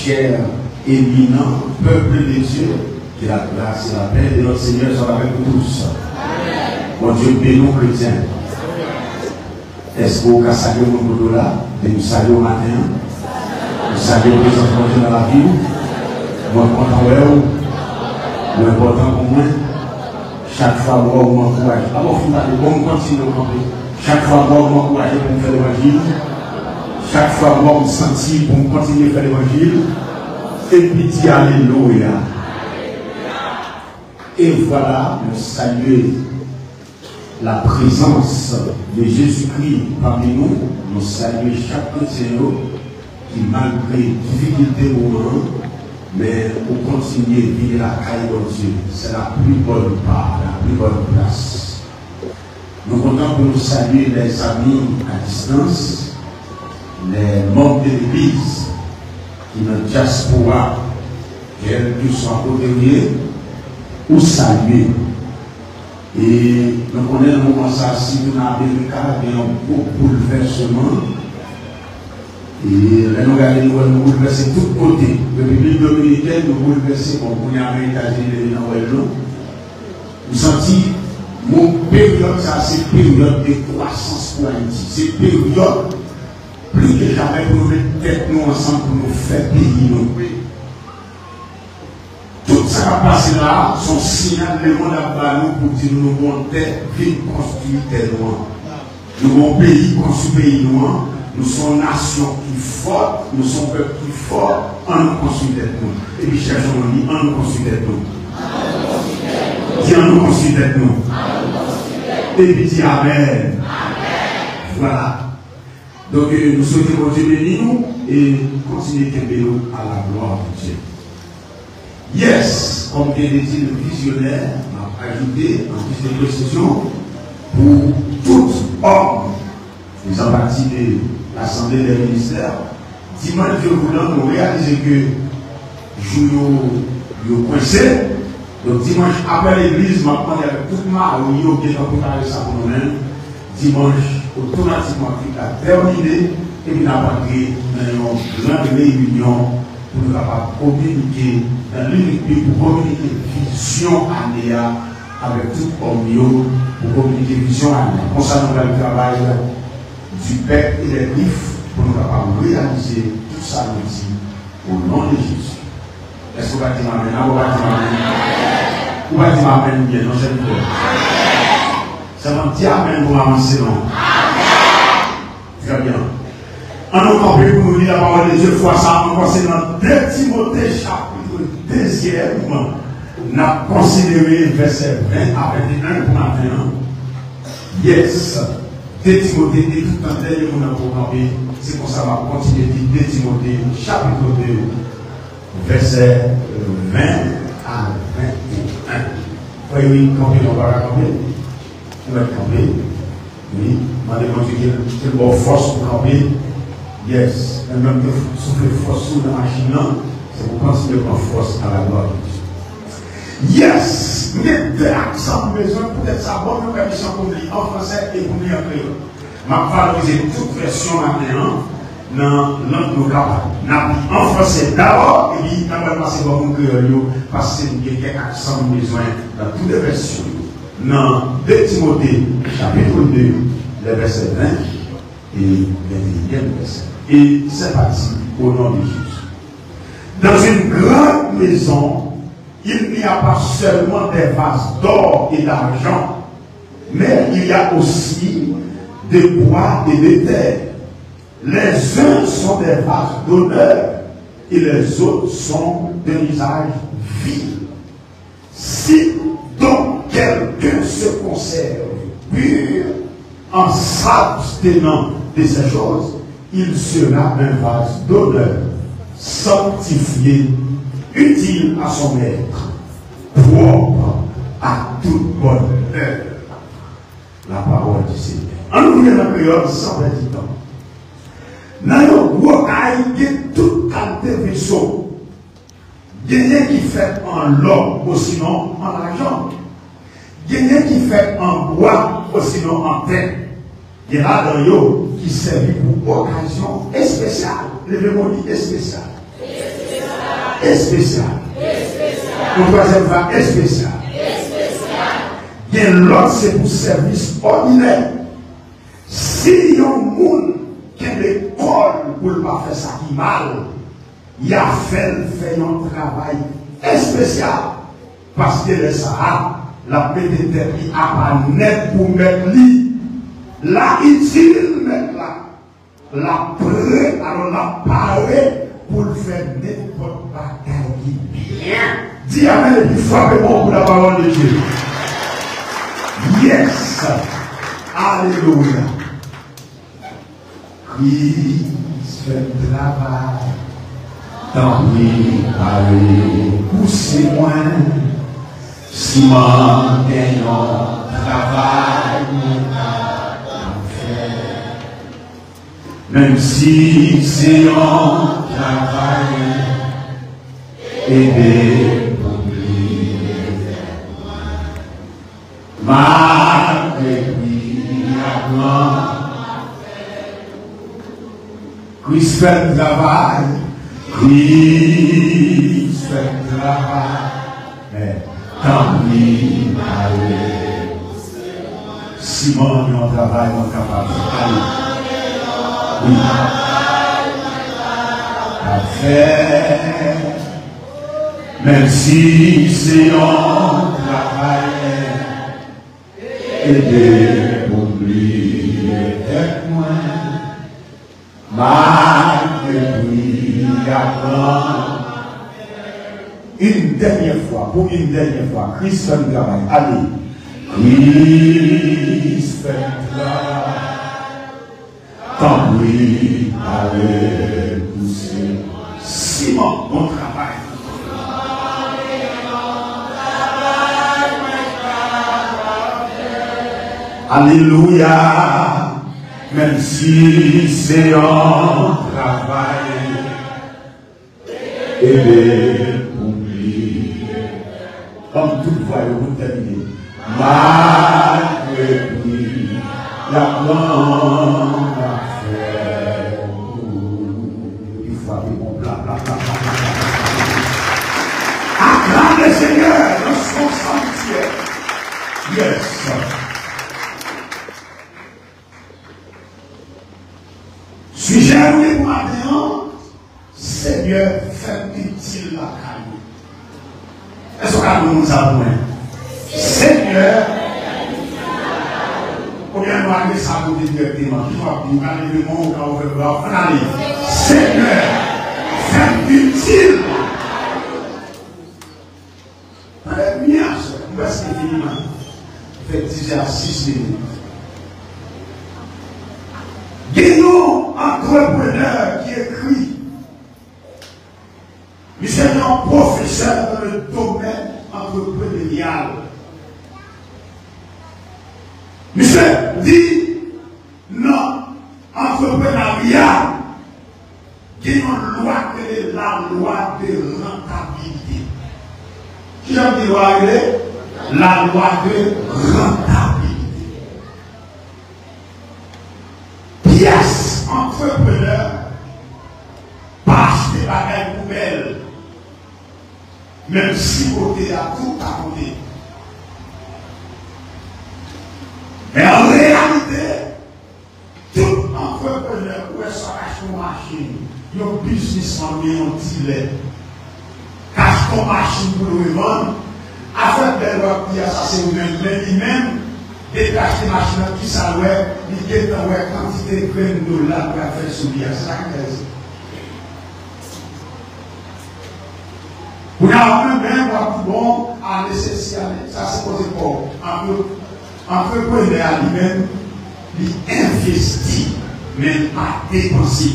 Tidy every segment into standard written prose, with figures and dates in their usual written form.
cher, éminent, peuple de Dieu, que la grâce et la paix de notre Seigneur soient avec nous tous. Mon Dieu, bénis chrétiens. Est-ce que vous avez salué mon boulot là? Et nous saluons au matin. Nous saluons les enfants dans la ville. Moi, content, le important pour moi. Chaque fois, moi, on m'encourage. Alors, on continue à camper. Chaque fois, moi, on m'encourage pour me faire l'évangile. Chaque fois, moi, on me sentit pour me continuer à faire l'évangile. Et puis, dit Alléluia. Et voilà, nous saluons la présence de Jésus-Christ parmi nous. Nous saluons chaque chrétien qui, malgré difficultés moments, mais pour continuer à vivre la caille de Dieu, c'est la plus bonne part, la plus bonne place. Nous comptons pour nous saluer les amis à distance, les membres de l'Église qui sont diaspora, quels que soient côté ou saluer. Et nous connaissons le moment ça, si nous avons il y a un beau bouleversement. Et là, nous regardons, nous bouleverser de tous côtés. Le public dominicain nous bouleverser, bon, pour y aller aux États-Unis, nous sentons, mon période, ça, c'est période de croissance pour Haïti. C'est période, plus que jamais, pour nous mettre tête nous ensemble, pour nous faire pays nous. Tout ça qui va passer là, son signal de monde à nous pour dire nous avons tête, ville construite tête loin. Nous avons pays construit pays loin. Nous sommes une nation qui est forte, nous sommes un peuple qui est fort, on nous construit tête nous. Et puis cherchons nous, on nous construit tête nous. Dis on nous construit tête nous. Et puis dis Amen. Voilà. Donc nous souhaitons que Dieu bénisse nous et continuer à nous à la gloire de Dieu. Yes, comme vient de dire le visionnaire, m'a ajouté en plus de précision pour tout homme. Nous avons parti de l'Assemblée des ministères. Dimanche, Dieu voulant nous réaliser que jour nous coincé. Donc dimanche, après l'église, maintenant il y avait toute ma réunion qui est préparé ça pour nous-mêmes. Dimanche, automatiquement, il a terminé et puis il a pris une grande réunion pour nous capables de communiquer dans l'unité, pour communiquer vision anéa avec tout homme, pour communiquer vision anéa. Pour ça, nous allons travailler du Père et des livres pour nous capables de réaliser tout ça nous dit au nom de Jésus. Est-ce que vous allez dire Amen? Vous allez dire Amen? Vous allez dire Amen bien, non, j'aime bien. Ça va dire Amen pour avancer, non? Très bien. En nous compris pour nous lire la parole de Dieu, fois ça, on commence dans 2 Timothée chapitre 2, on a considéré verset 20 à 21 pour maintenant. Yes. 2 Timothée, et tout un dernier qu'on a programmé, c'est pour ça qu'on va continuer de 2 Timothée, chapitre 2, verset 20 à 21. Voyez, camper, on va la camper. On va camper. Oui, on va demander quelle bonne force pour camper. Yes, même que souffler force sur la machine, c'est pour continuer de prendre force à la gloire de Dieu. Yes, mettez accent besoin, peut-être ça bonne permission pour lire en français et pour lire en créole. Je vais valoriser toute version maintenant dans langue locale. En français d'abord, et puis on va passer par mon créole, parce que il y a accent besoin dans toutes les versions. Dans 2 Timothée, chapitre 2, les versets 20 et 21e verset. Et c'est parti au nom de Jésus. Dans une grande maison, il n'y a pas seulement des vases d'or et d'argent, mais il y a aussi des bois et des terres. Les uns sont des vases d'honneur et les autres sont d'un usage vil. Si donc quelqu'un se conserve pur en s'abstenant de ces choses, il sera un vase d'honneur, sanctifié, utile à son maître, propre à toute bonne œuvre. La parole du Seigneur. En nous la période sans petit temps. Dans le gros caille, il y a toute qualité de vaisseau. Il y a qui fait en l'or, ou sinon en argent. Il y a qui fait en bois, ou sinon en terre. Il y a dans eux qui servent pour occasion spéciale. Le démon dit spécial. spécial. Mon troisième va spécial. Et l'autre, c'est pour service ordinaire. Si y a un monde qui a l'école pour ne pas faire ça qui mal, il a fait un travail spécial. Parce que le Sahara, la pédétrie a pas net pour mettre lui. Là, il mettre là. La pré, alors la parole pour faire n'importe bagaille qui bien. Dis amen et puis frappez-moi pour la parole de Dieu. Yes! Alléluia! Christ fait le travail. Tant pis, allez, poussez-moi. Si mon gagnant travail, même si c'est un travail, aider pour oublier. Malgré lui, Christ fait le travail, Christ fait le travail, mais tant pis, allez. Simon, il y a un travail, on est capable. Oui. Parfait. Même si c'est un travail, aider pour oublier avec moi. Malgré lui, apprendre. Une dernière fois, pour une dernière fois, Christ fait le travail. Allez. Christ fait le travail. Tant pis, allez pousser. Simon, mon travail. Alléluia. Même si c'est un travail, aider pour oublier. Comme toute fois, vous terminez. Malgré lui, la grande affaire. Il faut avoir mon bla bla bla bla. Acclame le Seigneur dans son sanctuaire. Yes. Suis-je arrivé pour maintenant? Seigneur, fais utile la calme. Est-ce que nous avons Seigneur, combien nous avons ça pour directement? Il faut que nous allions le monde quand on veut voir. On arrive. Seigneur, fais utile. Très bien, où est-ce qu'il finit maintenant? Fait 10 à 6 minutes. Guénon, entrepreneur qui écrit. Nous sommes un professeur dans le domaine entrepreneurial. Monsieur dit, non, entrepreneuriat, il y a une loi qui est la loi de rentabilité. Qui a dit loi? La loi de rentabilité. Pièce entrepreneur, pas acheter la belle poubelle, même si côté à tout à côté. Mais en réalité, tout entrepreneur où est-ce qu'on achète une machine, il y a un business en ligne, un dealer, cache ton machine pour le vendre, afin de leur dire ça c'est vous-même, mais lui-même, détache les machines qui s'allouent, il y a une quantité de $20 pour faire subir. C'est ça qui est. Vous n'avez même pas bon à l'essentiel. Ça c'est posé pour entrepreneur lui-même, il investit, mais pas dépenser.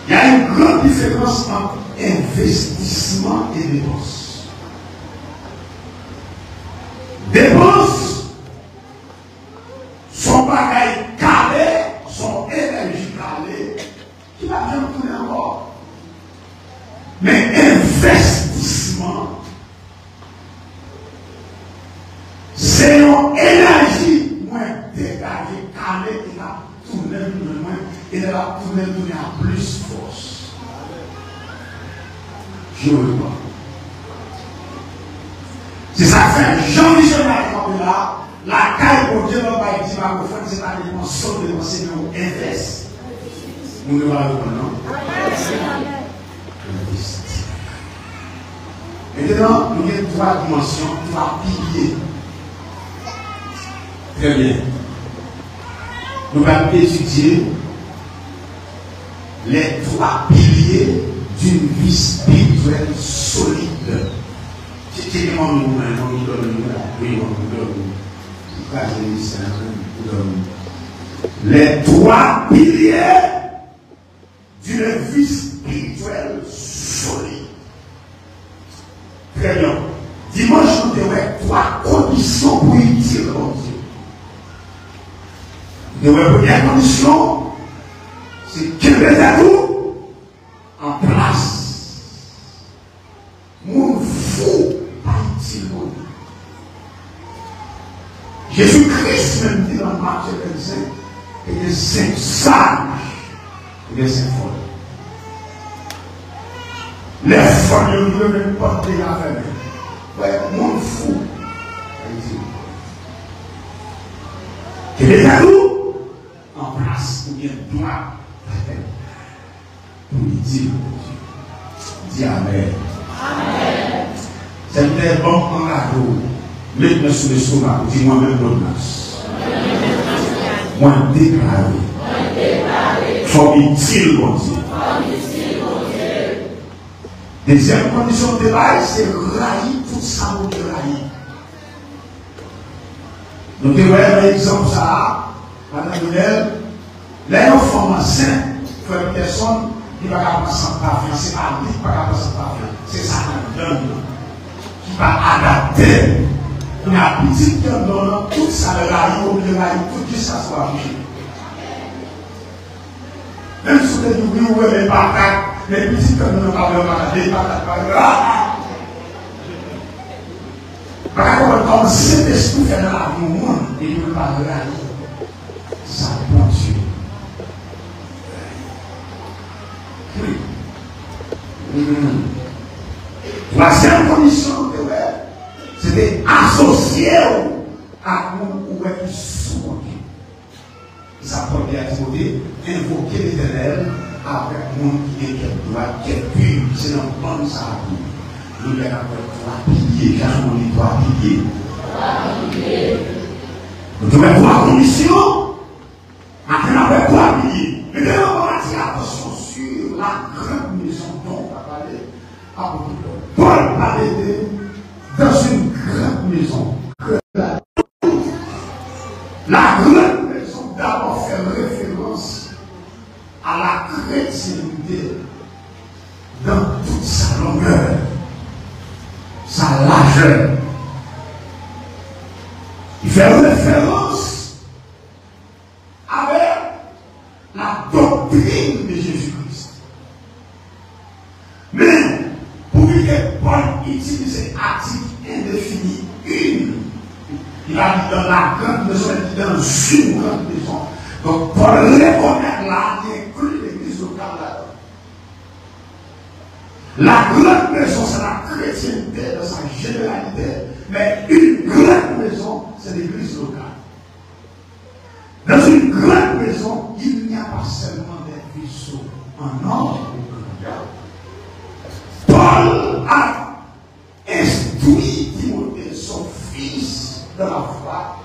Il y a une grande différence entre investissement et dépense. Dépense, son bagage calé, son énergie calée, qui va bien tourner encore. Mais investissement, c'est une énergie moins dégagée, calée, qui va tourner moins, et elle va tourner à plus force. Je reprends. C'est ça fait Jean Missionnaire comme là, la caille pour Dieu va pas dire ma foi, c'est pas des mensonges de l'enseignant inverse. Nous ne parlons pas, non? Maintenant, nous avons trois dimensions, trois piliers. Très bien. Nous allons étudier les trois piliers d'une vie spirituelle solide. C'est comment nous les trois piliers d'une vie spirituelle solide. Très bien. Dimanche, nous avons trois conditions pour utile mon Dieu. La première condition, c'est qu'il les a tout en place. Mon fou, pas utile mon Dieu. Jésus-Christ même dit dans Marc 25 qu'il est cinq sages et des cinq folles. Les folles ne veulent même pas payer la famille. Ouais, mon fou, pas utile. Qu'il les a tout en place, ou bien doit pour utile mon Dieu. Dis Amen. Amen. C'était bon en cadeau. Mettez-le sur le stomac, dis moi-même l'ordonnance. Moi déclaré. Faut utile, mon Dieu. Deuxième condition de bail, c'est railler tout ça, on peut railler. Nous devons un exemple ça, Madame Brunel, les enfants enceinte, faut une personne qui va passer sans parfum, c'est pas lui qui va passer sans parfum, c'est ça qui va adapter. Il y a un petit qui donne tout ça, le rail, tout ça soit jugé. Même si vous êtes oublié, vous avez les patates, les petits qui donnent les patates, par contre, comme cet esprit fait dans la vie au monde, il ne peut pas railler. Ça bon Dieu. Troisième condition, c'était associé à nous ou être sous ça peut bien Timothée, invoquer l'Éternel avec le monde qui est droit, qui est pur, c'est un bon ça. Nous avons trois piliers, car on dit trois piliers. Nous devons trois conditions. Maintenant, on a trois piliers. Mais nous devons attirer attention sur la grande maison dont on va parler. Paul parlait dans une grande maison. La grande maison d'abord fait référence à la chrétienté dans toute sa longueur, sa largeur. Il fait référence avec la doctrine de Jésus-Christ. Mais pour que Paul utilise article indéfini, il a dit dans la grande maison, il dit dans une grande maison. Donc Paul reconnaît là, il inclut l'église locale là-dedans. La grande maison, c'est la chrétienté dans sa généralité, mais une grande maison, c'est l'église locale. Dans une grande maison, il n'y a pas seulement des vaisseaux en or. Paul a instruit Timothée, son fils, dans la foi.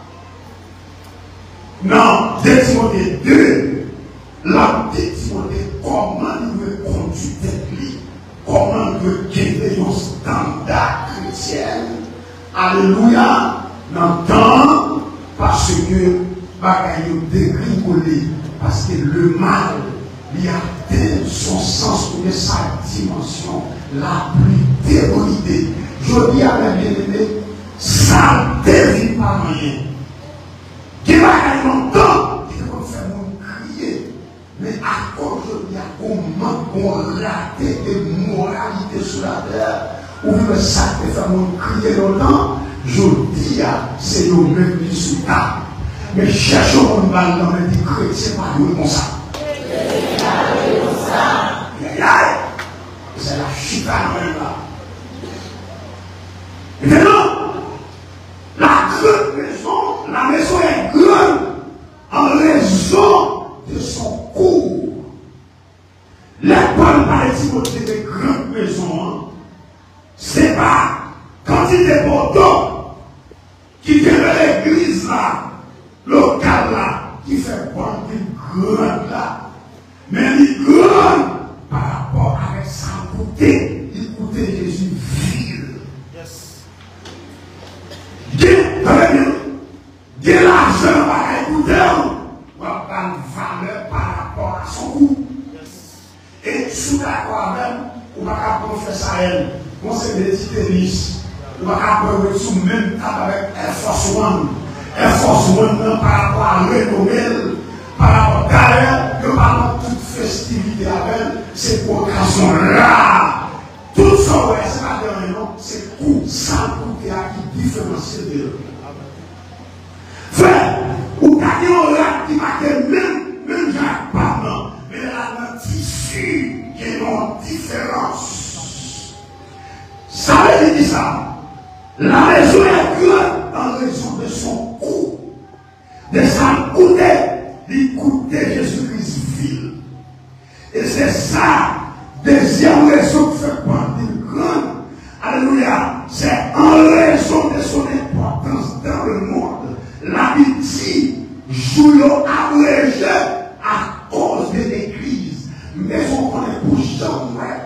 Non, de Timothée 2, l'homme de Timothée, comment il veut conduire lui, comment il veut guider un standard chrétien. Alléluia, n'entend parce que bagaille dégringolé, parce que le mal lui atteint son sens ou sa dimension la plus dévoilée. Je dis à mes bien-aimés, ça ne devine pas rien. Qui va gagner longtemps, qui va faire mon crier. Mais à cause de comment on raté de moralité sur la terre, ou le sac de faire mon crier longtemps, je dis à c'est nous même qui sous table. Mais cherchons une balle dans les chrétiens, pas comme ça. C'est la chute l'église là, même là. Et maintenant, la grande maison, la maison est grande en raison de son cours. Les bonnes parties de grandes maisons, c'est pas quantité de qui vient de l'église là, locale là, qui fait bonne grande là. Mais il grande par rapport avec sa côté, il coûtait Jésus ville. Yes. De l'argent va écouter, on va pas une valeur par rapport à son coût. Et sous d'accord même, on va pas confesser à elle. On s'est des tennis. On va pas sous même table avec Air Force One. Air Force One par rapport à Renault, par rapport à elle, que par toute festivité avec elle, c'est pour occasion là. Tout ça, ouais, c'est pas dernier nom, c'est coup, sans coup qui différencie de l'autre. Frère, ou gagnez un rat qui marque même Jacques Pardon, mais là, dans tissu, qui est une différence. Ça veut dire ça. La maison est grande en raison de son coût. De sa coûtait, il coûtait Jésus-Christ ville. Et c'est ça, deuxième raison qui fait partie de grande. Alléluia. C'est en raison de son importance dans le monde. L'amitié joue abrégé à cause de l'église. Mais on connaît pour jamais.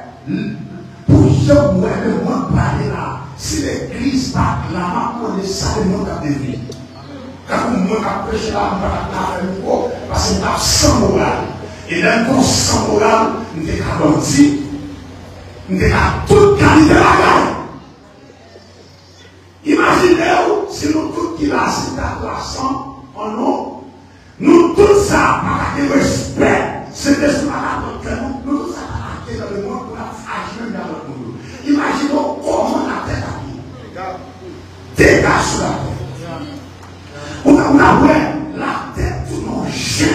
Pour jamais le monde parler là. Si l'église part là, on est ça le monde a devenir. Quand on a prêché là, on va faire le corps parce qu'on a sans morale. Et dans le sans morale, on est à bandit. On est à toute qualité de la gagne. Imaginez-vous si nous tous qui la cité à 300 en nous tous ça, par le respect, c'est des choses nous tous ça, dans le monde pour la agir dans le monde. Imaginez comment la tête a mis. Dégage sur la tête. On a vu la tête tout le monde gêne.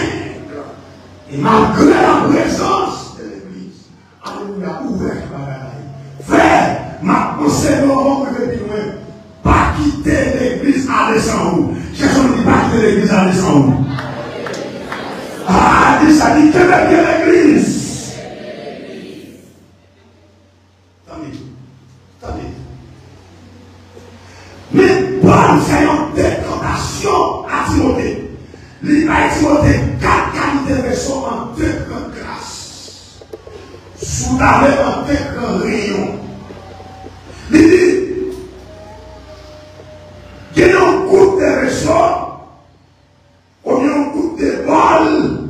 Et malgré la présence de l'église, alléluia, ouvert la bagaille. Frère, ma conseil non plus loin. Pas quitter l'église, aller sans vous. Cherchons de pas quitter l'église, aller sans vous. Ah, dit ça, dit que l'église. Attendez. Mais Paul fait une déclaration à Timothée. Il va à Timothée 4 qualités de son en 2 grandes grâces. Sous la main en 2 grands rayons. Il dit, il y a un groupe de ressorts, ou bien un groupe de balles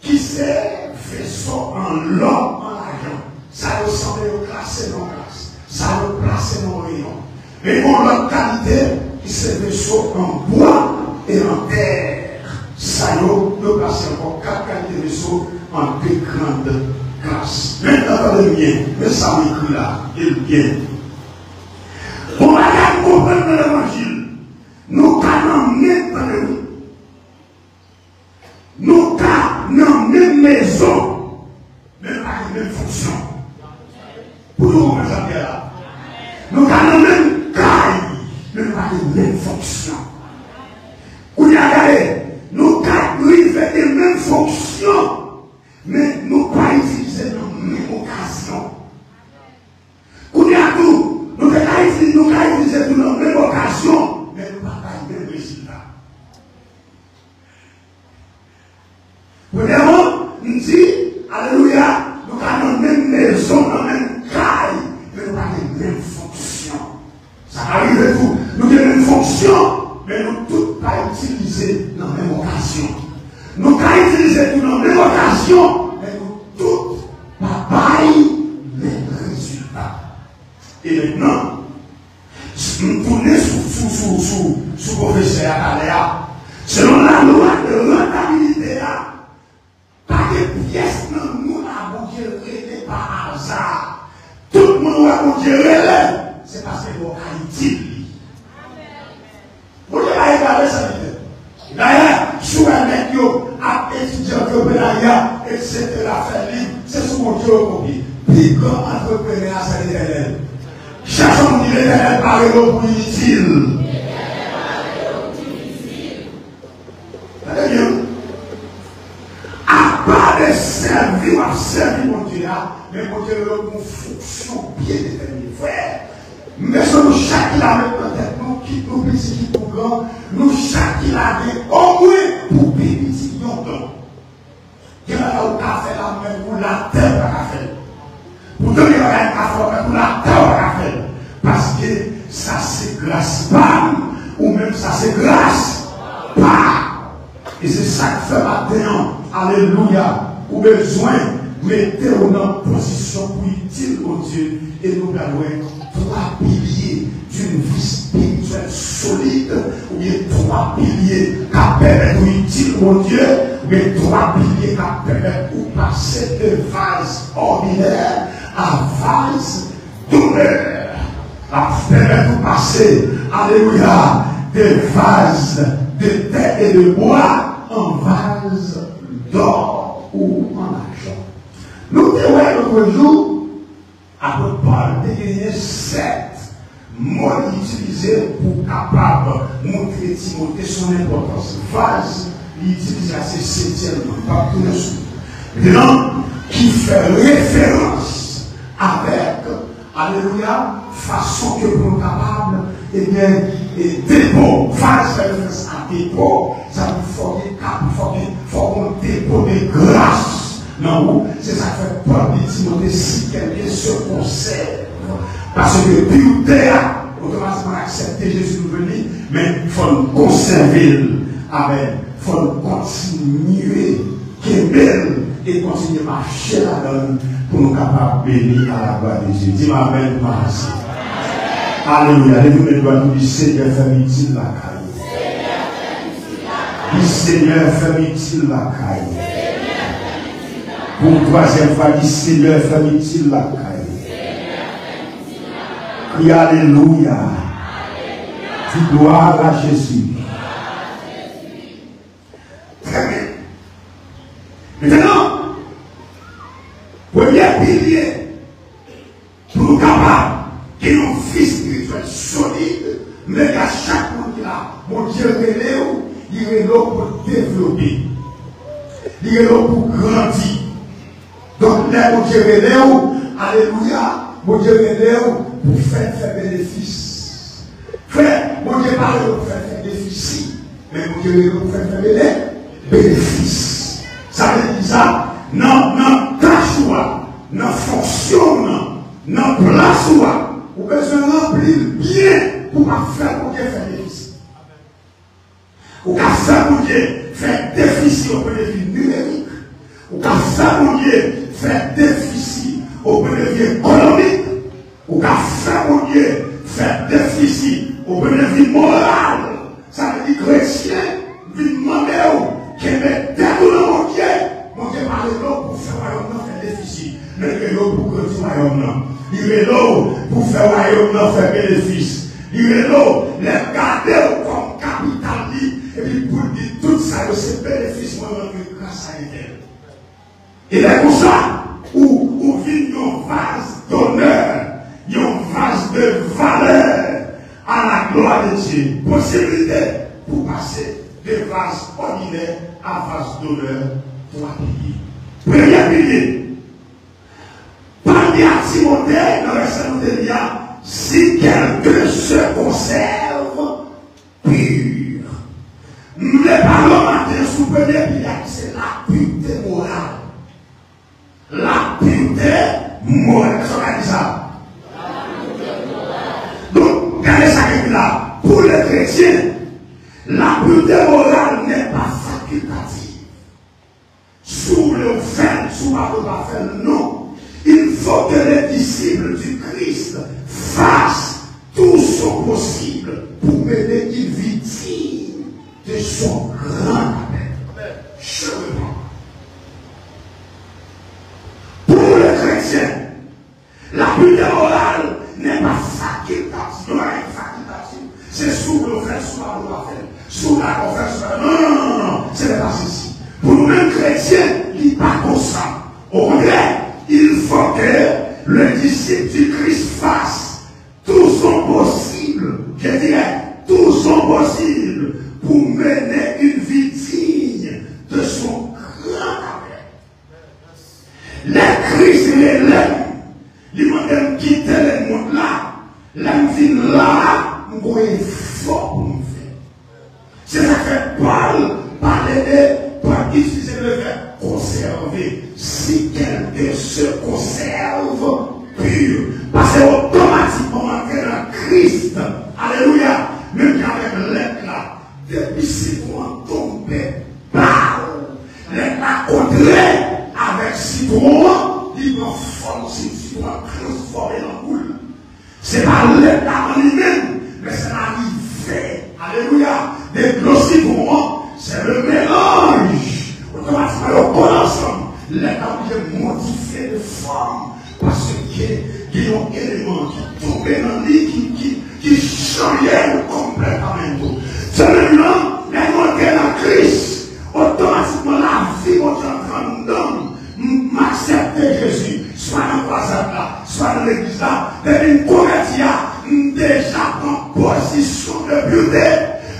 qui s'est vaisseau en l'or, en argent. Ça ressemble au classé non classe. Ça le placé non rayon. Mais on a l'autre qualité qui s'est vaisseau en bois et en terre. Ça le placé encore 4 qualités de vaisseau en 2 grandes classes. Maintenant, attendez bien, mais ça m'écrit là, il vient. On va comprendre dans l'évangile. Nous avons même dans le monde. Nous avons même maison, mais pas la même fonction. Pour nous, on là. Nous avons même caille, mais pas la même fonction. Vous y regardez, nous avons les mêmes fonctions, mais nous pas utiliser la même occasion. Vous y regardez, nous avons utilisé la même occasion. Mais nous n'avons pas le même résultat. Premièrement, nous dit, alléluia, nous avons la même maison, la même caille, mais nous n'avons pas les mêmes fonctions. Ça arrive tout. Nous avons les mêmes fonctions, mais nous ne pouvons pas utiliser dans la même occasion. Nous avons utilisé dans la même occasion, mais nous tous pas les mêmes résultats. Et maintenant, nous tournons sous professeur Aléa. Selon la loi de rentabilité, pas de pièces dans nous avons géré par hasard. Tout le monde a géré, c'est parce que nous avons Haïti. Vous devez regarder ça. D'ailleurs, sous un mec à étudiant de Benaya, etc., c'est sous mon Dieu copié. plus grand entrepreneur, c'est l'Éternel. Cherchons dit l'Éternel par le pour utile. Très bien. À part de servir, à servir mon Dieu là, mais mon Dieu a une fonction bien déterminée. Frère, mais nous chaque là maintenant, nous qui nous petits, qui nous grands, nous chaque là au moins pour bénéficier d'un don. Il y a un café là, même pour la terre à faire. Pour donner un café pour la terre à faire. Parce que ça c'est grâce pas, ou même ça c'est grâce pas. Et c'est ça que fait maintenant. Alléluia. Ou besoin, mettez-vous dans position pour utile au Dieu. Et nous avons trois piliers d'une vie spirituelle solide. Ou bien trois piliers qui permettent utile au Dieu. Ou bien trois piliers qui permettent de passer de vase ordinaire à vase d'honneur. Qui permettent de passer, alléluia, des vases de terre et de bois en vase d'or ou en argent. Nous devons l'autre jour, après Paul, dégainer 7 mots utilisés pour capable montrer Timothée son importance. Vase, il utilise à ses 7e, pas tout le sous. Maintenant, qui fait référence avec, alléluia, façon que nous sommes capables, eh bien, et dépôt, vase fait référence à dépôt, ça nous faut un dépôt de grâce. Non, c'est ça que fait Paul dit Timothée, si quelqu'un se conserve. Parce que pureté, automatiquement accepter Jésus nous venir, mais il faut nous conserver. Amen. Il faut nous continuer, qu'aimer et continuer à marcher là-dedans pour nous capables de bénir à la gloire de Dieu. Dis Amen, merci. Alléluia. Lève-vous les doigts, nous disons Seigneur, fais-moi utile la caille. Dis Seigneur, fais-moi utile la caille. Pour une troisième fois, dis Seigneur, fais-moi utile la caille. Crie Alléluia. Tu gloire à Jésus. Très bien. Maintenant, premier pilier pour nous capables qui est une vie spirituelle solide, mais à chaque monde qui a, mon Dieu il est là pour développer, il est là pour grandir. Donc là, mon Dieu alléluia, mon Dieu pour faire bénéfice. Frère, mon Dieu parle pour faire bénéfice, mais mon Dieu pour faire bénéfice. Ça veut dire ça, non, tâche, non, fonction, non, place, vous avez besoin de remplir bien pour faire mon Dieu faire bénéfice. Ou qu'à faire mon Dieu faire déficit au point de vue numérique. Ou qu'à faire mon Dieu faire déficit au point de vue économique. Ou qu'à faire mon Dieu faire déficit au point de vue moral. Ça veut dire chrétien, lui demander qui met tête dans mon Dieu. Mon Dieu parle de l'eau pour faire royaume faire déficit. Mais il est là pour grandir royaume. Il est là pour faire royaume faire bénéfice. Il est là, les garder comme capital. Et puis pour dire tout ça, c'est bénéfice grâce à elle. Et là, pour ça, où vit un vase d'honneur, un vase de valeur à la gloire de Dieu. Possibilité pour passer de vase ordinaire à vase d'honneur pour appuyer. Premier pilier. Parmi à Timothée, dans le verset de l'Ia, si quelqu'un se conserve pur. Les parents matin sous premier pilier, c'est la pureté morale. La pureté morale. Qu'est-ce qu'on a dit ça? Donc, regardez ça qui est là. Pour les chrétiens, la pureté morale n'est pas facultative. Sous le fait, sous la faire, non. Il faut que les disciples du Christ fassent tout son possible pour mener une vie digne de son grand appel. Pour les chrétiens, la pureté morale n'est pas facultative. C'est sous le fait, sous la loi faire, sous la confession. Non, ce n'est pas ceci. Pour nous-mêmes chrétiens, il n'est pas comme ça. Au contraire, il faut que le disciple du Christ fasse tout son possible, je dirais, tout son possible pour mener une vie digne de son grand appel. Les Christ et les lames, ils m'ont quitté le monde là, l'âme là, nous avons fort pour nous faire. C'est ça que Paul parlait de, Paul utilisait le verbe conserver. Si quelqu'un se conserve pur, parce que automatiquement entrer dans Christ, alléluia, même avec l'être là, depuis si vous tombez, l'être là contraire avec citron, il prend forme, citron transformé en boule. C'est pas l'être là en lui-même, mais c'est l'arrivée, alléluia, des citron, c'est le mélange, automatiquement au bon ensemble. L'être là est modifié de forme, parce qu'il y a un élément qui tombe dans lui, qui change complètement. C'est maintenant, les montées dans Christ, automatiquement la vie, votre enfant d'homme, m'accepter Jésus, soit dans le croisade là, soit dans l'église là, et une convertie déjà en position de beauté,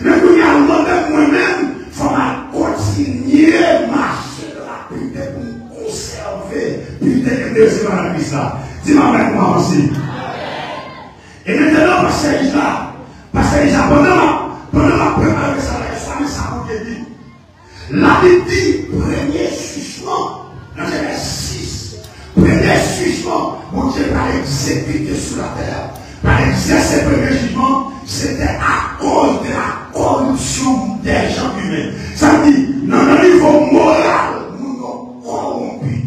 mais nous y allons de moi-même, il faut continuer à marcher de la beauté pour nous conserver, beauté et deuxième à l'église là. Dis-moi avec moi aussi. Et maintenant, parce que pendant ma préparation, ça vous dit. La Bible dit, premier jugement, dans Genèse 6, premier jugement, mon Dieu va exécuter sur la terre. Par exercer le premier jugement, c'était à cause de la corruption des gens humains. Ça veut dire, dans le niveau moral, nous sommes corrompus.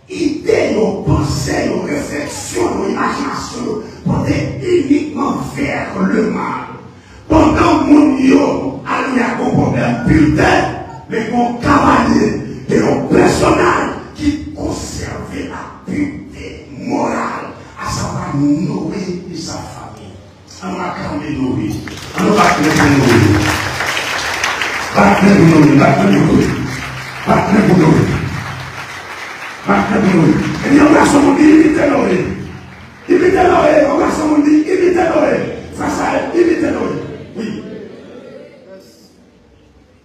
Idées, nos pensées, nos réflexions, nos imaginations, portées uniquement vers le mal. Pendant mon yo, il y a un problème bulletin, mais mon cavalier et un personnage qui conservait la pureté morale, à savoir Noé et sa famille. On va calmer Noé. On va calmer Noé. Calmer Noé. Calmer Noé. Et bien, on va se dire, imitez Noé. Imitez Noé. On va se dire, imitez Noé. Face à elle, imitez Noé. Oui.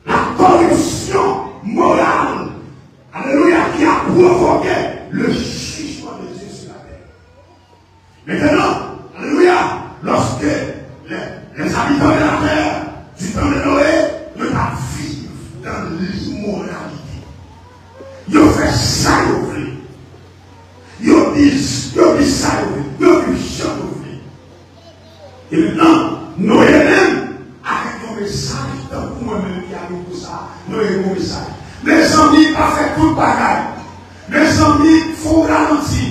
La corruption morale, alléluia, qui a provoqué le jugement de Dieu sur la terre. Maintenant, alléluia, lorsque les habitants de la terre, du temps de Noé, ne pas vivre dans l'immoralité. Ils ont fait ça, ils ont dit ça, ils ont dit ça. Et maintenant, Noé même, avec un message, pour moi-même qui arrive pour ça, Noé a un message. Mes amis, pas fait tout le bagage. Mes amis, il faut ralentir.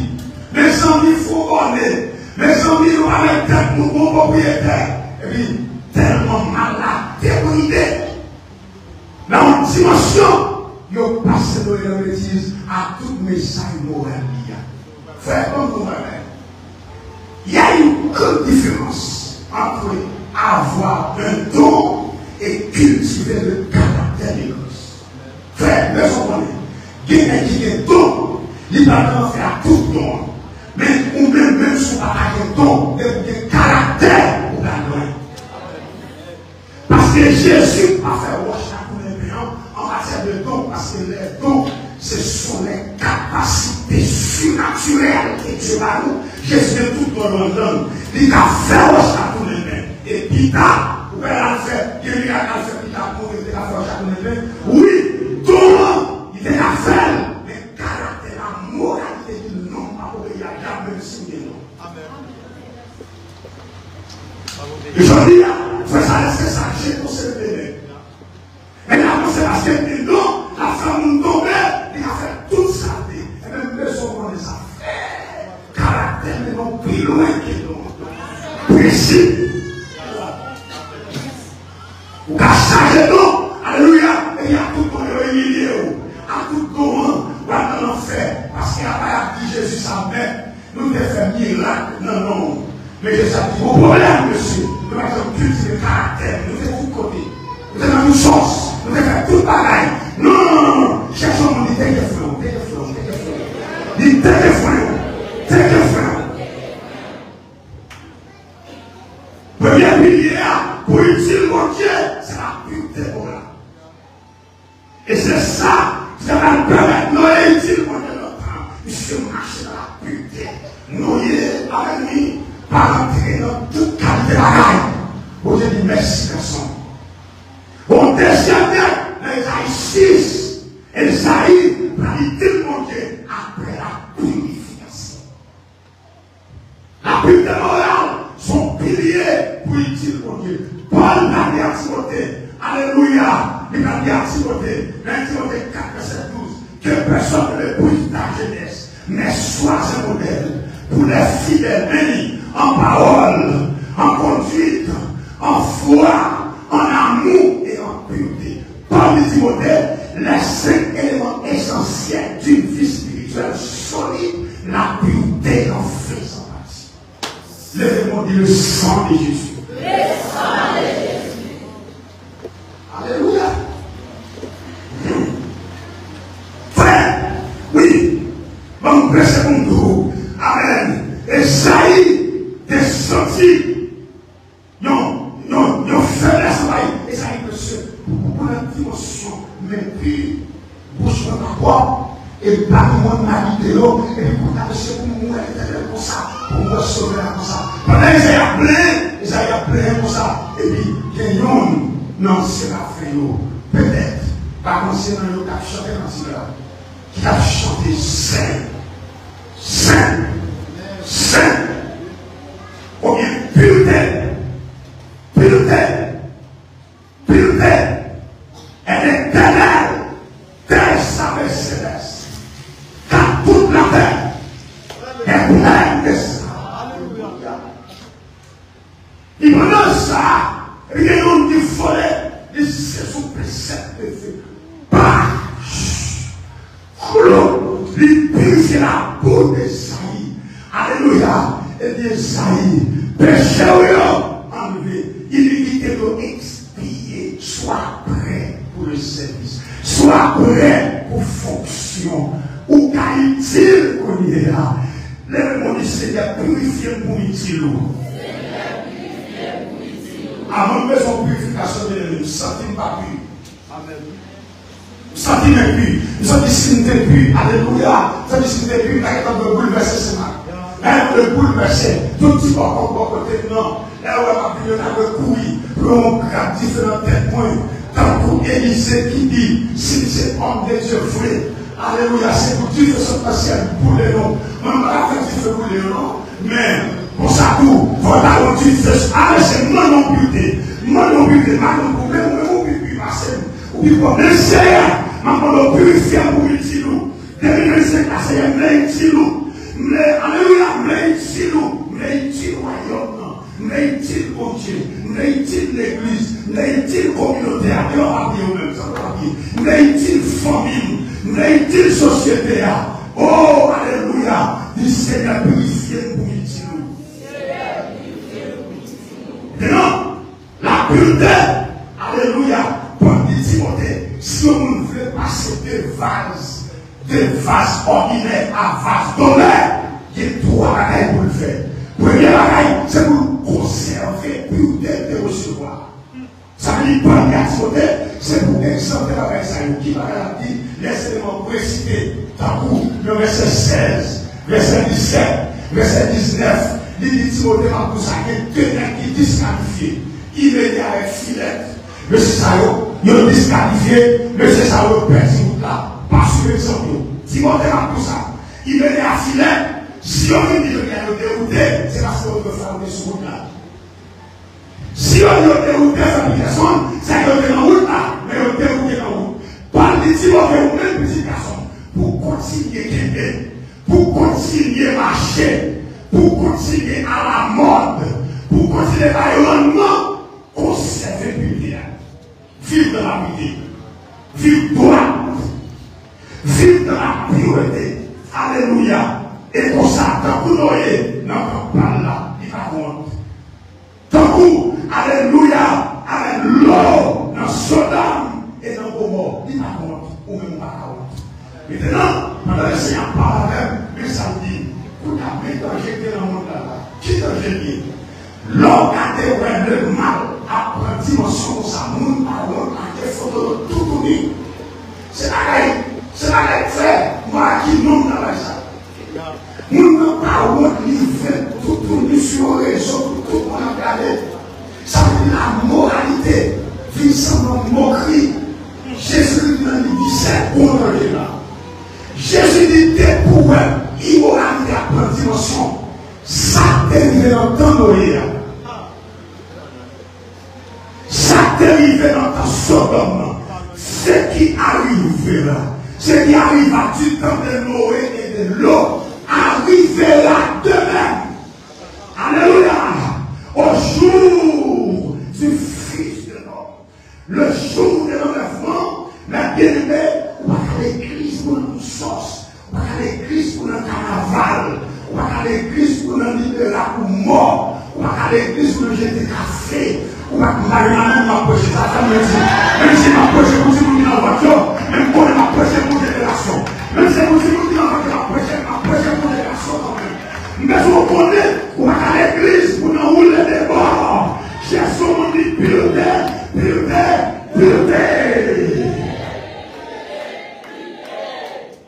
Mes amis, il faut voler. Mes amis, nous allons être nos bons propriétaires. Et puis, tellement malade, débridé. Dans une dimension, ils ont passé Noé dans bêtise à tout message moral. Frère, comme vous-même, il y a une grande différence entre avoir un don et cultiver le caractère de Christ. Frère, mais vous comprenez, il y a un don, il va pas faire tout don, mais ou même si on n'a pas un don, mais un caractère pour la loi. Parce que Jésus a fait en matière de dons, parce que les dons, ce sont les capacités surnaturelles que Dieu a nous. Jésus est tout dans le monde. Il a fait au château de main. Et Pita, vous pouvez la faire. Il a fait Pita pour il a fait au château de main. Oui, tout le monde, il est à faire. Mais le caractère, la moralité du nom, il n'y a jamais signé non. Et je dis, frère, ça laisse ça, j'ai conservé. Et là, c'est parce que non, la femme nous tombait, il a fait toute sa vie. Et même les hommes ont des affaires. Caractère, mais non plus loin que nous. Principe. Vous avez changé non. Alléluia. Et il y a tout le monde humilié. À tout le monde, on va dans l'enfer. Parce qu'il n'y a pas dit Jésus sa mère. Nous devons faire miracle. Non, non. Mais Jésus a dit, vos problèmes, monsieur. Nous devons cultiver le caractère. Nous devons vous côté. Nous devons une chance. Nous devons faire tout pareil. Non. Cherchons mon téléphone. Téléphone. nous y avec lui, par entrer dans toute qualité de bagaille. Bon Dieu dit merci, garçon. Bon, deuxième dans Esaïe 6, Esaïe va dire mon Dieu après la purification. La pureté morale, son pilier pour dire mon Dieu. Paul l'a dit à Timothée, alléluia, il a dit à Timothée, dans Timothée 4, verset 12, que personne ne brise ta jeunesse, mais sois un modèle pour les fidèles bénis en parole, en conduite, en foi, en amour et en pureté. Paul dit Timothée, les 5 éléments essentiels d'une vie spirituelle solide, la pureté en faisant partie. L'élément dit le sang de Jésus. Le sang de Jésus. Alléluia. Frère, oui, bon, prêchez mon dos. Amen. Esaïe des sorties. Non, faiblesse, Esaïe monsieur, pour la dimension, mais puis, bouche de ma voix, et par mon habité, et puis pour ta monsieur, pour moi, comme ça, pour me sauver comme ça. Pendant Esaïe a plein comme ça, et puis, il y a non, c'est la fin, peut-être, par contre, dans le cas de chanter dans ce là, qui a chanté saint, ou bien pureté, elle est éternelle, terre savait céleste, car toute la terre est pleine de ça. Et pendant ça, rien qui volait, il s'est sous précepte de Dieu. Bah, il purifie la peau d'Esaïe. Alléluia. Et dit Esaïe, péché enlevé, iniquité doit expier. Sois prêt pour le service. Sois prêt pour fonction. Ou qu'est-il qu'on y est là? Lève-moi du Seigneur, purifier pour utile. Avant de besoin de purification, nous ne sentons pas plus. Amen. Nous sentons même plus. Nous sommes ici, plus. Alléluia. Nous sommes ici, plus. Nous avons bouleversé ce matin. Le bouleversé. Tout petit peu encore côté non. Là où on a recouru pour un grave différent témoin. Tant pour Élisée qui dit, si c'est homme de Dieu vrai, alléluia, c'est pour Dieu que ce passé pour les noms. On ne va pas faire Dieu pour les noms, mais pour ça tout, voilà où Dieu fait. Ah, c'est moi non puté. Moi non puté, ma non problème, ou puis passer. Ou puis pour le Seigneur, ma non purifier pour utile. 2025, c'est un plein utile. Mais, alléluia, mais utile royaume. Mais utile au Dieu, mais utile l'église, mais utile communautaire, mais utile famille, mais utile société. Oh, alléluia, du Seigneur purifié pour utile. Maintenant, la pureté, alléluia, pour Timothée, si on veut passer des vases ordinaires à vases d'honneur, il y a 3 bagailles pour le faire. Première bagaille, c'est pour conserver, pureté de recevoir. Ça veut dire pas Timothée, c'est pour exempter la bagaille. Qui va dire les éléments précités, tant que le verset 16, verset 17, verset 19, il dit Timothée va pour ça qu'il y a 2 qui disqualifiés. Il est avec Philette. Monsieur Sao, il est disqualifié, monsieur Sao perdu là. Pas sur l'exemple. Timothée va pour ça. Il est à Philette. Si on dit que le dérouté, c'est parce qu'on veut faire des sous là. Si on dit dérouté, c'est qu'on est en route là, mais on est dérouté en route. Par les Timothée, ou même petit garçon, pour continuer gagner, pour continuer marcher, pour continuer à la mode, pour continuer à l'environnement, conserver le bien. Vivre dans la pureté, vivre droit, vivre dans la pureté. Alléluia. Et pour ça, tant que Noé n'a pas là, il va honte. Tant que, alléluia, avec l'eau dans Sodome et dans Gomorrhe, il va honte, ou même pas honte. Maintenant, pendant le Seigneur parle avec, mais ça dit, pour la main danger qui est dans le monde là, qui danger dit, l'homme a découvert le mal, après dimension de sa monde, par honte, a des photos de tout uni. C'est la gueule fait, moi qui nomme dans la salle. Nous ne parlons fait tout tourner sur le réseau, tout le monde a regardé. Ça veut dire la moralité, vit sans moquerie. Jésus dit c'est contre là. Jésus dit t'es pour immoralité à pleine dimension. Ça t'arrive dans ton Noé. Ça t'arrive dans ta Sodome. Ce qui arrive là, ce qui arrive à du temps de Noé et de l'eau, arrivera demain. Alléluia. Au jour du Fils de l'homme. Le jour de l'enlèvement, la bien-aimée, on va à l'église pour une sauce, on va à l'église pour un carnaval, on va à l'église pour un libéral ou mort, on va à l'église pour jeter café, on va même m'approcher, ça fait même si m'approcher pour si vous venez en voiture, même pour m'approcher pour des relations, même si vous venez en voiture, m'approcher pour des relations quand même. Mais vous connaissez, on va à l'église pour nous rouler des bords, cherchons mon dit pureté.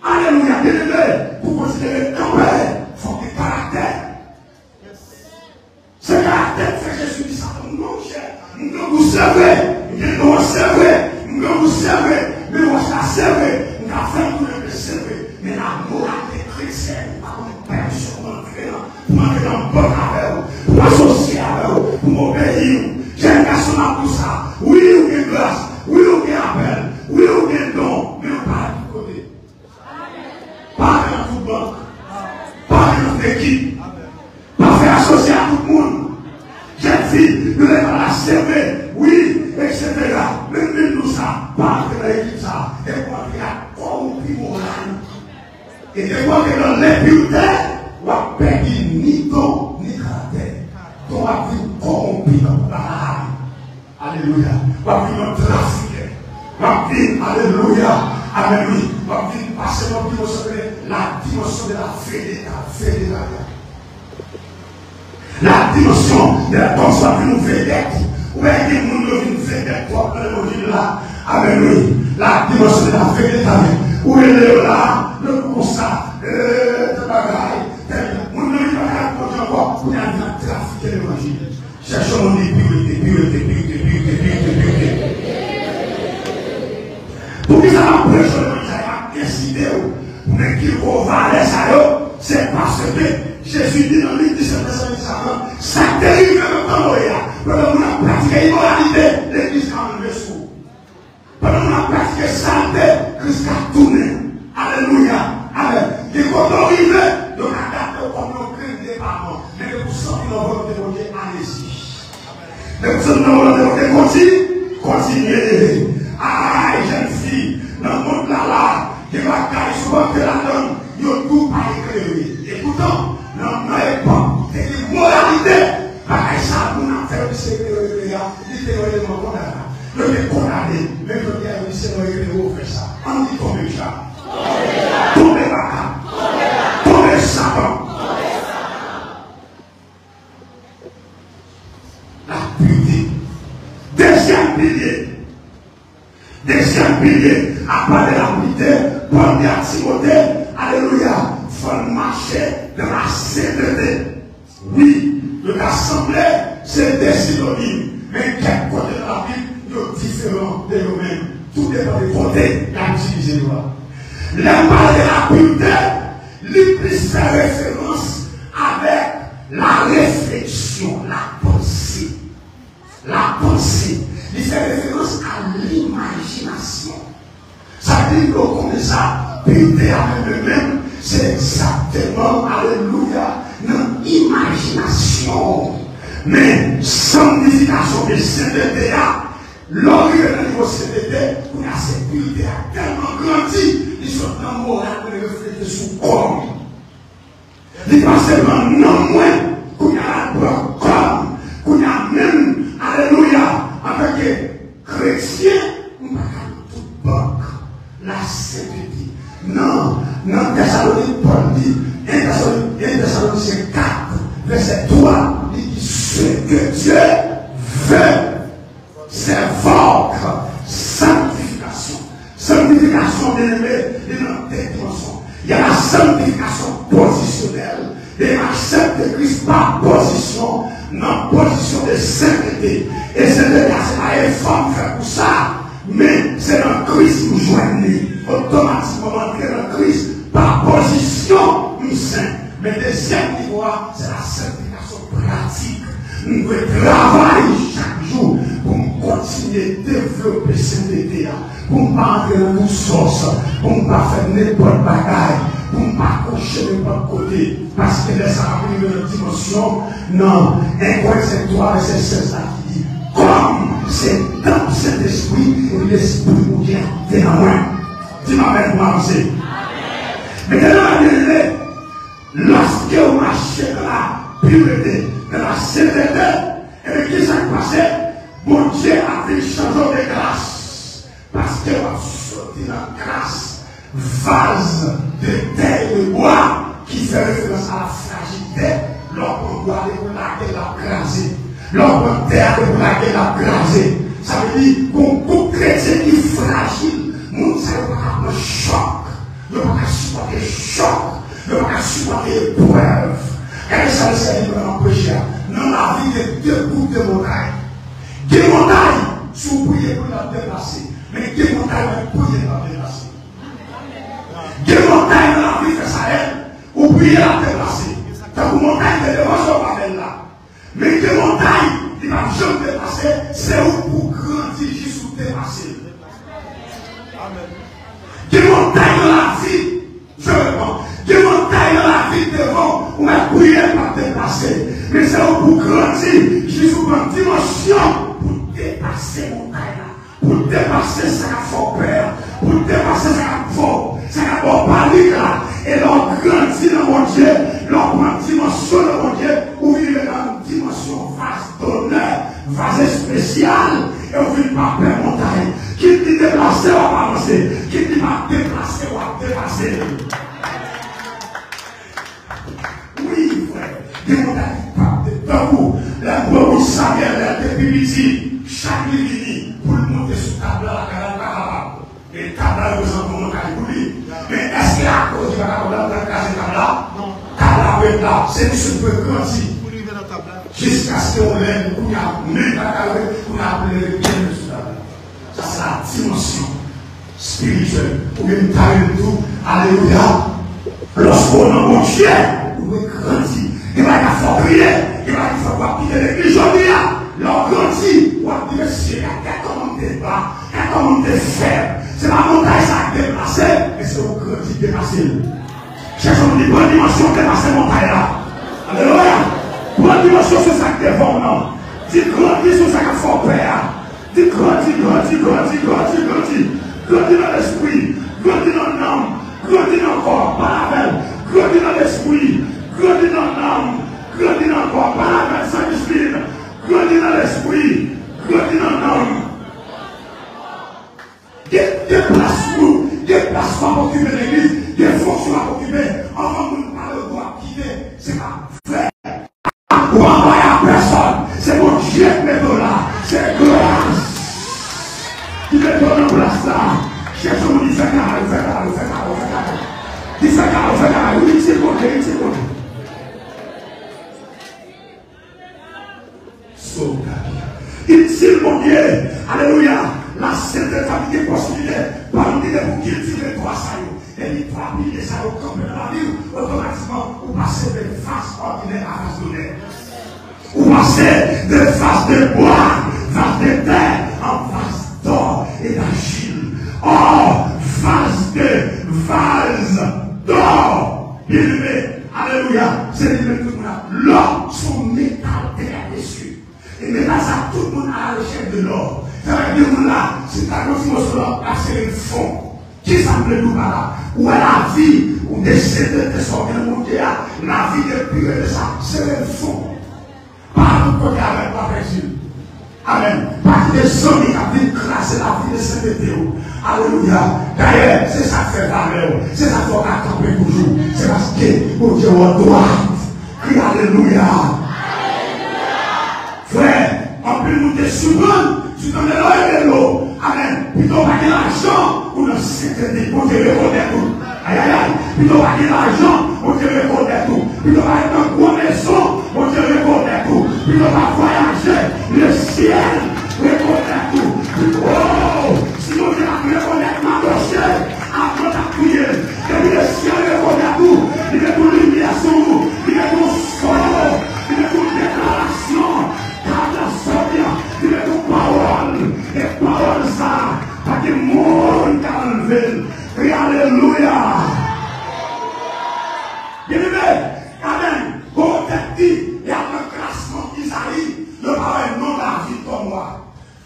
Alléluia, bien-aimé, pour considérer camper, il faut qu'il caractère. Ce caractère fait Jésus dit ça, non, cher. Nous vous servez, nous vous servez, mais vous servez, nous avons fait tout le servir. Mais la moralité chrétienne, par contre, personne pour m'entrer dans le bon avec vous, pour m'associer avec vous, pour m'obéir. J'ai un garçon pour ça. Oui, ou bien grâce, oui, ou bien appel, oui, ou bien don, mais on parle du côté. Pas dans toute banque, pas dans notre équipe, pas faire associer à tout le monde. J'ai dit, nous devons la servir, oui, etc. Même nous ça, pas dans l'équipe ça, et quoi qu'il y a corrompu moral. Et de quoi que dans l'impureté, on va perdre ni don, ni caractère. On va vivre corrompu dans la âme. Alléluia. On va vivre trafiqué. On va vivre, alléluia. Amen. On va vivre passer dans la dimension de la fédération. La dimension de la consommation de vedette. Où est-ce que nous devons une vedette pour le là? Amen. La dimension de la fédération. Où est là? Le constat de bagaille. On ne peut pas encore pour trafiquer l'évangile. Cherchons des pureté. Pour que ça m'approche de l'évangile, ça va décider. Mais qu'il faut valer ça, c'est parce que Jésus dit dans l'Église de ça dérive de temps. Pendant qu'on a pratiqué l'immoralité, l'Église a enlevé sous. Pendant qu'on a pratiqué santé, Christ a tourné. Alléluia. Amen. Et quand on arrive, donc à date, on crée des parents. Mais pour ça, nous avons demandé, allez-y. Mais pour ça, nous avons demandé, continuez. Ah, jeune fille, dans le monde là, il va caler souvent que la donne, il y a tout à éclairer. Et pourtant, non, pas. C'est une moralité. Pareil, ça, nous avons fait le secret, littéralement condamné. Je vais condamner, mais je vais dire, c'est le fait ça. On dit combien de ça? Tombez là, tombez Satan. La pureté. Deuxième pilier, à part de la pureté, Paul dit à Timothée, alléluia, il faut marcher dans la sainteté. Oui, l'assemblée, c'est des synonymes, mais quel côté de la Bible, ils sont différents de nous-mêmes. Tout dépend du côté qu'a utilisé là. La parole de la pureté, lui plus fait référence avec la réflexion, la pensée. La pensée. Il fait référence à l'imagination. Ça dit qu'on est ça, pureté avec eux-mêmes, c'est exactement, alléluia, notre imagination. Mais sanctification de sainteté, l'orgueil de niveau sainteté, on a cette pureté tellement grandi. Ils sont dans le moral pour les refléter sous corps. Ils ne pensent seulement non moins qu'on a la droite comme, qu'on a même, alléluia, avec les chrétiens, on va dans toute banque, la sainteté. Non, Thessalonique, Paul dit, 1 Thessaloniciens 4, verset 3, il dit ce que Dieu veut, c'est votre sanctification. Sanctification bien-aimée, il y a une dimension. Il y a la sanctification positionnelle et la accepte Christ par position, non position de sainteté. Et c'est le cas, c'est pas effort faire pour ça, mais c'est dans Christ nous joignons, automatiquement entrer dans Christ par position, nous saint. Mais deuxième niveau, c'est la sanctification pratique. Nous devons travailler chaque jour pour continuer à développer cette idée, pour ne pas entrer dans nos sources, pour ne pas faire n'importe bagaille, pour ne pas coucher n'importe côté, parce que les arrivent dans une dimension, non, 1 Corinthiens 3, verset 16 là qui dit, comme c'est dans cet esprit, et l'esprit nous vient témoin. Dis-moi avec moi, c'est. Mais maintenant, lorsque vous marchez dans la pureté, dans la sainteté, et bien qu'est-ce qui s'est passé? Bon Dieu a fait changer de grâce. Parce que vous sorti dans la grâce, vase de terre et de bois, qui fait référence à la fragilité, l'homme doit aller pour laquelle la craser. L'homme terre pour laquelle la craser. Ça veut dire qu'on coupe chrétien qui est fragile, nous ne savons pas le choc. Nous ne pouvons pas supporter le choc. Nous ne pouvons pas supporter l'épreuve. Et ça, c'est un péché. Dans la vie de deux bouts de montagne. Des montagnes, si vous priez pour la déplacer. Mais des montagnes, vous priez pour la déplacer. Des montagnes dans la vie de Sahel, vous priez la déplacer. Quand vous montagnes de devant, pas là. Mais des montagnes, qui ne vont jamais dépasser, c'est où pour grandir jusqu'au dépasser. Des montagnes dans la vie, je réponds. Des montagnes dans la vie devant, on a prié pour dépasser. Mais c'est où pour grandir jusqu'au une dimension pour dépasser montagne là. Pour dépasser ça qui fait peur. Pour dépasser ça qui fait. Ça qui fait panique là. Et l'on grandit dans mon Dieu. L'on prend une dimension de mon Dieu. Où il est dans une dimension vaste d'honneur. Vase spécial. Et on vit pas peur montagne. Qui dit déplacer ou avancer. Qui dit pas déplacer ou dépasser. Oui, frère. Des montagnes devant vous. La boue s'avère depuis midi. Chaque midi, pour le monter sur table à la carabane. Et table là, vous en montagne pour lui. Mais est-ce qu'il y a à cause de la carabane dans le cas de table là? Non. Table là, c'est que ce peut grandir. Jusqu'à ce qu'on l'aime, pour y amener la carabane, pour y amener bien sur table. Ça, c'est la dimension spirituelle. Pour une taille de tout. Alléluia. Lorsqu'on a mon chien, on veut grandir. Il va y avoir prier. Il va y avoir quitter l'église aujourd'hui. L'on grandit. On va dire, monsieur, comment t'es bas, comment t'es faible. C'est la montagne ça qui est déplacée. Mais c'est au grandit déplacé. Cherchons une bonne dimension dépasser la montagne là. Alléluia. Bonne dimension sur ça qui est bon, non. Dis grandis sur ça qui fait peur. Dis grandis. Grandis dans l'esprit. Grandis dans l'âme. Grandis dans le corps. Pas la même. Grandis dans l'esprit. Grandis dans l'âme. Grandis dans le corps. Pas la même. Sans discipline. Grandis dans l'esprit. Grandis dans l'âme. Déplace-vous. Déplace pas pour occuper l'église. Des fonctions à occuper. Avant de nous parler de droit quitter. C'est pas vrai. Pour envoyer à personne. C'est mon Dieu qui met là. C'est grâce. Qui met en place là. Cherchons dit fait carré. Dit fait carré. Oui, c'est bon. Il dit mon Dieu. Alléluia. La sainteté qui est possible. Parmi les pour cultiver trois saillots. Et les trois piliers saillots comme dans la vie. Automatiquement, vous passez de face ordinaire à face d'honneur. Vous passez de face de bois, face de terre, en face d'or et d'argile. Oh, vase d'or. Bien aimé. Alléluia. C'est le tout le monde. L'or, son métal terre dessus. Et maintenant, ça, tout le monde a la recherche de l'or. Ça veut dire là, c'est ta confiance sur l'or, là, c'est le fond. Qui semble nous là? Où est la vie, où décès de son bien mondial, la vie de pure de ça, c'est le fond. Pas de côté avec la Jésus. Amen. Pas des hommes qui ont vu classer la vie de sainteté. Alléluia. D'ailleurs, c'est ça qui fait valeur. C'est ça qu'il faut attendre toujours. C'est parce que mon Dieu, on doit crier Alléluia. Frère, on peut nous désouvrir. Tu donnes l'eau et l'eau. Amen. Plutôt pas de l'argent pour nous sainteté. Pour Dieu, le connaître. Aïe, aïe, aïe. Puis nous avons l'argent, on te reconnaît tout. Puis nous avons une grande maison, on te reconnaît tout. Puis nous avons voyagé, le ciel reconnaît tout. Oh, si nous reconnaître ma roche, après ta prière, et le ciel reconnaît tout. Il est tout lumière sur nous, il est tout solo, il est tout déclaration, car la somme, il est tout parole, et parole ça, pas de monde qui a enlevé. Et alléluia. Bien-aimé, amen. Quand on te dit, il y a un classement d'Isaïe, le pareil nom David comme moi.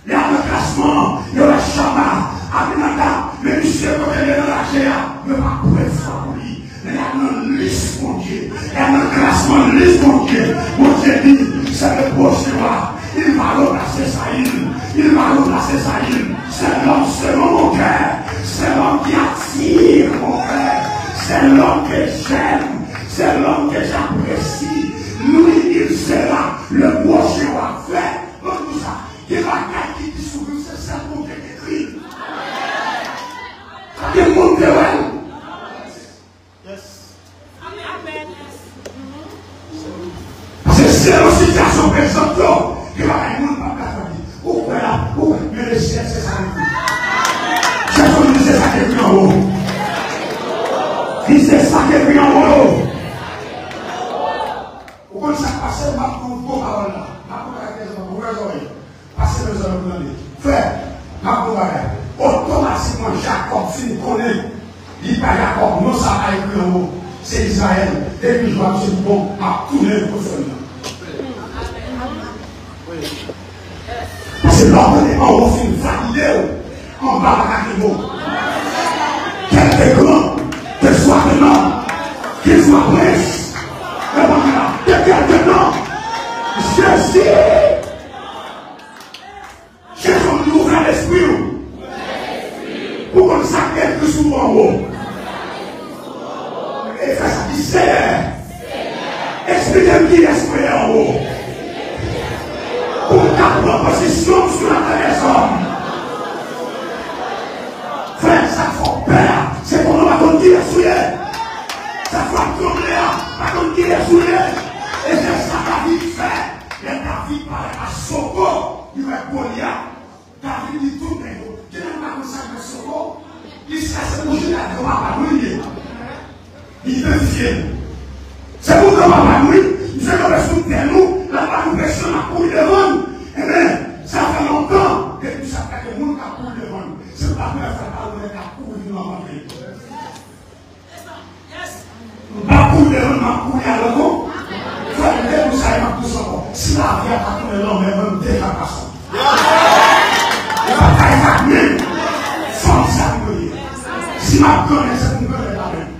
Il y a un classement, il y a le Shama, Abinada, mais monsieur, quand il est dans la GA, il ne va pas pouvoir faire pour lui. Il y a une liste, mon Dieu. Il y a un classement, une liste, mon Dieu. Mon Dieu dit, c'est le prochain roi. Il va remplacer Saïl. Il va remplacer Saïl. C'est l'homme selon mon cœur. C'est l'homme qui attire mon cœur. C'est l'homme que j'aime. C'est l'homme que j'apprécie. Lui, il sera le prochain roi. Fait, donc tout ça. Il va gagner qui sourit, c'est ça mon Dieu qui écrit. Il y a des gens qui Amen. C'est la situation présente que va y avoir dans la famille. Pourquoi là? Pourquoi? Mais le ciel, c'est ça. C'est ça qui est pris en haut. C'est ça qui est pris en haut. Pourquoi ça passe? Ma parole là. Ma parole là. Passez les hommes dans les. Frère, ma parole là. Automatiquement, Jacob finit connaît. Il n'est pas Jacob. Non, ça va écrit en haut. C'est Israël. Et puis je vois que c'est bon à tourner pour ce moment. C'est l'ordre des en haut, c'est validé en bas à la quel est grand, qu'il soit grand, qu'il soit prince, quel grand, Jésus nous ouvre l'esprit pour qu'on s'appelle que souvent en haut. Et ça dit Seigneur, expliquez-moi qui l'esprit est en haut. Pour ta proposition sur la terre des hommes. Frère, ça fait peur. C'est pour nous à qu'on tire sur elle. Ça fait trembler à qu'on tire sur elle. Et c'est ça que David fait. Et David paraît à Soko. Il va Goliath. David dit tout le monde. Je n'aime pas comme ça que Soko. Il se laisse bouger la tête. On va pas brûler. Il veut fier. C'est pour qu'on va pas brûler. Il fait comme sous terre nous. La personne a couru devant. Eh bien, ça fait longtemps que tout ça fait que le monde a couru devant. C'est pas vrai, ça va le a couru devant. Pas couru devant, m'a couru à l'autre. Frère, vous savez, m'a tout ça. Si la vie a pas couru l'homme, elle va me déjà passer. Elle va pas évacuer. Sans ça, si ma connaît, c'est pour me connaître la même.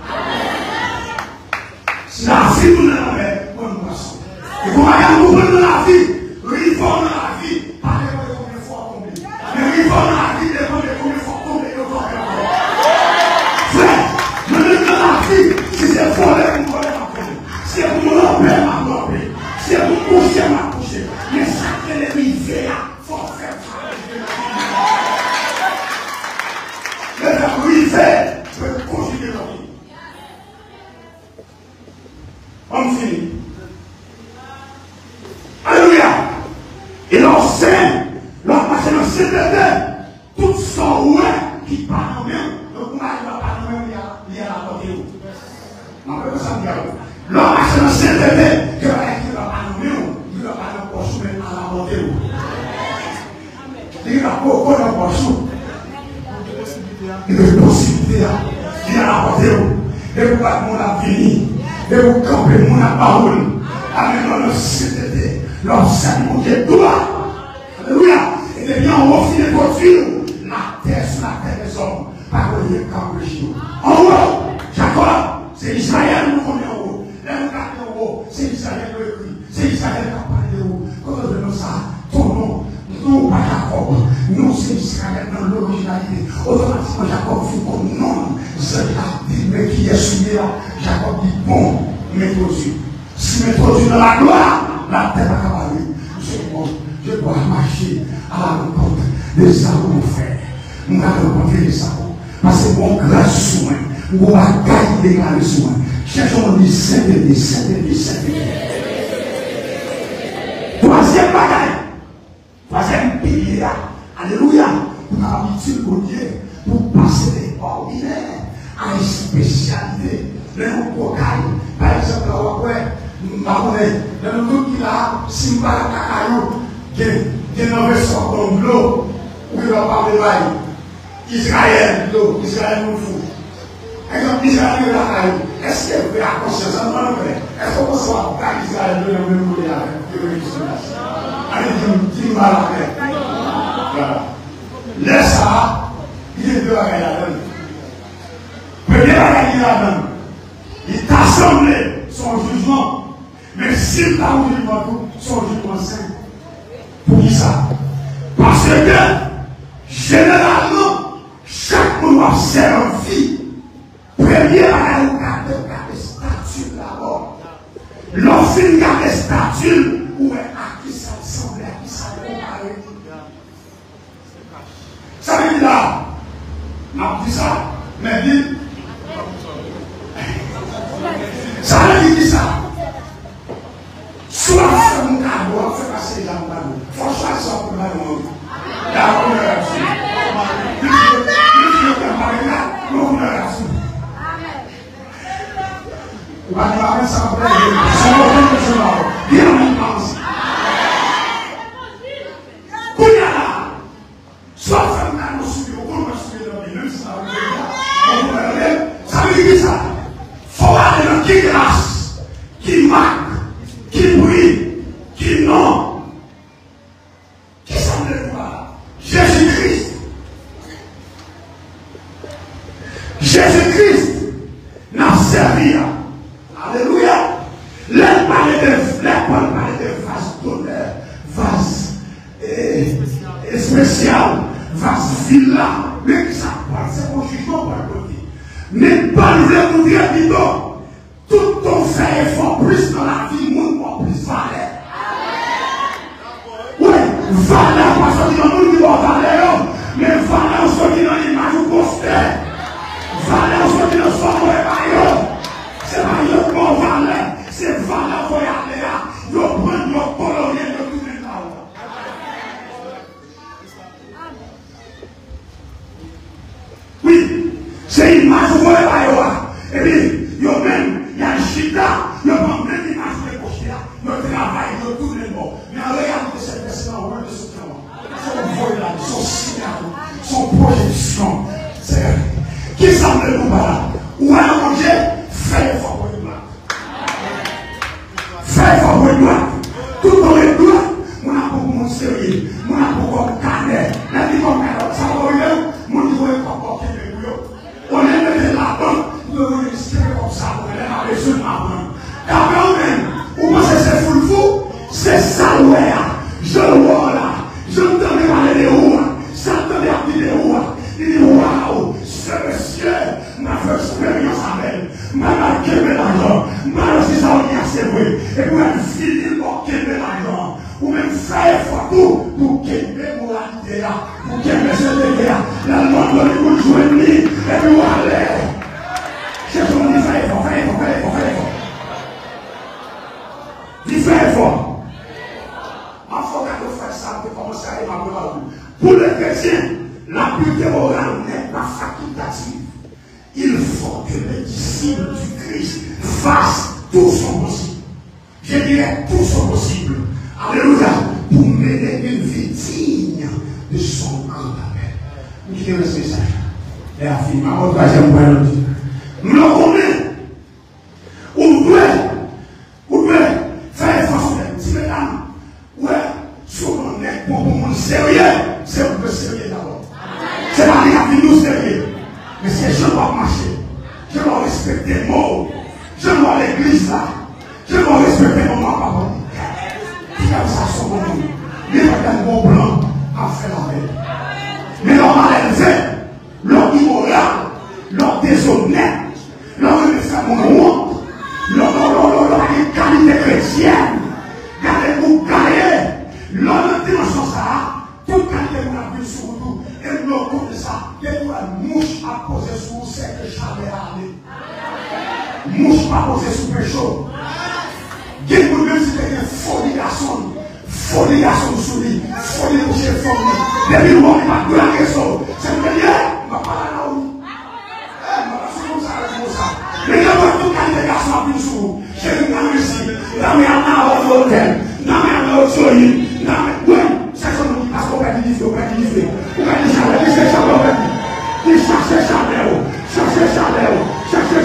Si la vie nous l'a fait, bonne poisson. Et vous voyez, nous prenons la vie. Rivons dans la vie, pas de combien de fois tomber. Mais rivons dans la vie, dépend de combien de fois tomber et tomber encore. Frère, même dans la vie, si c'est voler, vous volez ma voler. Si c'est pour l'emper, ma l'emper. Si c'est pour coucher, ma coucher. Mais ça fait les rivets, il faut faire ça. Le rivet peut conjuguer leur vie. On finit. Alléluia. Et l'enseigne, leur passé dans cette terre, tout son ouais qui parle en même, donc on arrive à parler en même, il y a la portée où. On peut ça dire. Leur passé dans cette terre, que va parler en même, il va parler en poche, mais à la portée où. Il va pas en poche. Il y a une possibilité, il y a la portée où. Et vous parlez mon avenir, et vous campez mon parole, avec le CTT. L'enseigne, mon Dieu, doit. Alléluia. Et bien, on va finir votre vie. La terre sur la terre des hommes. Pas que le camp de Chine. En haut, Jacob, c'est Israël nous connaît en haut. Là, nous regardons en haut, c'est Israël qui écrit. C'est Israël qui a parlé de haut. Quand on donne ça, ton nom, nous, pas Jacob. Nous, c'est Israël dans l'originalité. Automatiquement, Jacob fait comme nom. Mais qui est soumis là, Jacob dit bon, mets-toi dessus. Si mets-toi dessus dans la gloire, la terre va cabaler. Je dois marcher à la rencontre des arbres, mon frère. Nous allons rencontrer les arbres. Parce que mon grand soin, Ou à gagne déclaré sur moi. Cherchons les Saint-Esprit, Saint-Esprit, Saint-Esprit. Troisième bagaille. Troisième pilier. Alléluia. Pour habitude pour Dieu. Pour passer des ordinaires à une spécialité. Le nom cocaïne. Par exemple, dans le monde qui a, si on va à Cacaillou, il y a une version comme l'eau, où il va parler de Israël, l'eau, Israël nous fout. Exemple, Israël est là, est-ce qu'il y a conscience? Est-ce qu'on peut savoir qu'Israël est le même modèle avec allez, dis-moi la paix. Voilà. Laisse ça, il est de la guerre là-dedans. Premier bagaille là-dedans. Il t'a semblé son jugement. Mais s'il t'a oublié son jugement saint. Pour qui ça? Parce que, généralement, chaque monde a servi. Premier bagaille, garde statue d'abord. Lorsqu'il garde statue, où est à qui ça semble, à qui ça comparé. Ça veut dire là, on dit ça, mais dit, ça veut dire ça. Soit c'est mon cadeau, fait passer les gens au cadeau. Il faut choisir pour le monde. La honneur là-dessus. L'honneur là-dessus. On va dire avec ça, on va dire, bien en pense. Soit faire un cadeau sur le monde, même si ça veut dire ça. Il faut aller dans qui grâce, qui marque, qui brille, qui non. Qui semble voir? Jésus-Christ. Jésus-Christ n'a servi. Alléluia. Les parler de vase d'honneur, vase spécial, vase villa. Mais ça passe, c'est mon jugement pour le côté. Mais pas le vous dire, dis-donc, tout ton fait effort plus dans la vie, monde plus valeur. Oui, valeur, parce que dans le monde, il va valeur, mais valeur, ce qui est dans l'image ou postère. Valeur, ce qui est dans le forme de c'est pas une bonne valeur, c'est valeur pour y aller là. Il faut prendre notre colonien de tout le temps. Oui, c'est une image où et puis, il y a même, il y a un chita, il y a même l'image de l'époque là, le travail de tous les mots. Mais en regardant cette personne, on voit de ce temps, son voyage, son signal, son projection, c'est qui semble nous là? Ou un manger, fait effort pour une droite. Fait effort pour une droite. Tout dans les droits, on a beaucoup de sérieux, on a beaucoup de carnet, la vie comme ça va arriver, on dit qu'on est pas porté de boulot. On est levé là-dedans, nous devons respirer comme ça, on est là, les jeunes avant. Quand même, vous pensez que c'est fou, c'est ça, ouais, je le vois là, je entendais parler de où, ça entendait parler de où, il dit waouh, ce monsieur m'a fait expérience avec, m'a marqué l'argent, m'a aussi ça on y a servi, et puis elle finit pour quitter l'argent, ou même faire photo pour quitter moralité là, pour quitter ce là, la demande de l'écoute joindre, et puis on allait. C'est ce qu'on dit, faire effort. Il fait effort. Il faut qu'on fasse ça pour commencer à évaluer. Pour les chrétiens, la pureté morale n'est pas facultative. Il faut que les disciples du Christ fassent tout son possible. Je dirais tout son possible. Alléluia. Pour mener une vie digne de son grand appel. Vous quittez le message. Et affirme, à votre troisième point, nous le connaissons. On doit faire effort sur les petits mesdames. Ouais, si on est pour le monde sérieux, c'est un peu sérieux d'abord. C'est pas les nous sérieux. Mais c'est je dois marcher. Je dois respecter les mots. Je dois l'église là. Je dois respecter mon papa. Qui a ça sur mon nom. Il va un bon plan à faire la paix. Mais l'homme a élevé, l'homme immoral, l'homme déshonnête, l'homme de faire mon honte, l'homme a une qualité chrétienne. Gardez-vous carré. L'homme de dimension ça, toute qualité de la vie sur vous, et l'homme comme ça, et pour la mouche à poser sur vous, c'est que j'avais à aller. mouche pas posé sous pécho. Il y a même si tu es folie garçon sous lui, folie couché folie. Depuis le moment où il m'a dit la question, c'est le meilleur, il m'a pas là où. C'est comme ça. Mais il y a pas de garçons à plus sous. J'ai une grande ici, la mère n'a pas d'hôtel, la mère n'a pas de soleil, la mère, ouais, c'est ça qu'on dit, parce qu'on va dire, on va dire, on va dire, chercher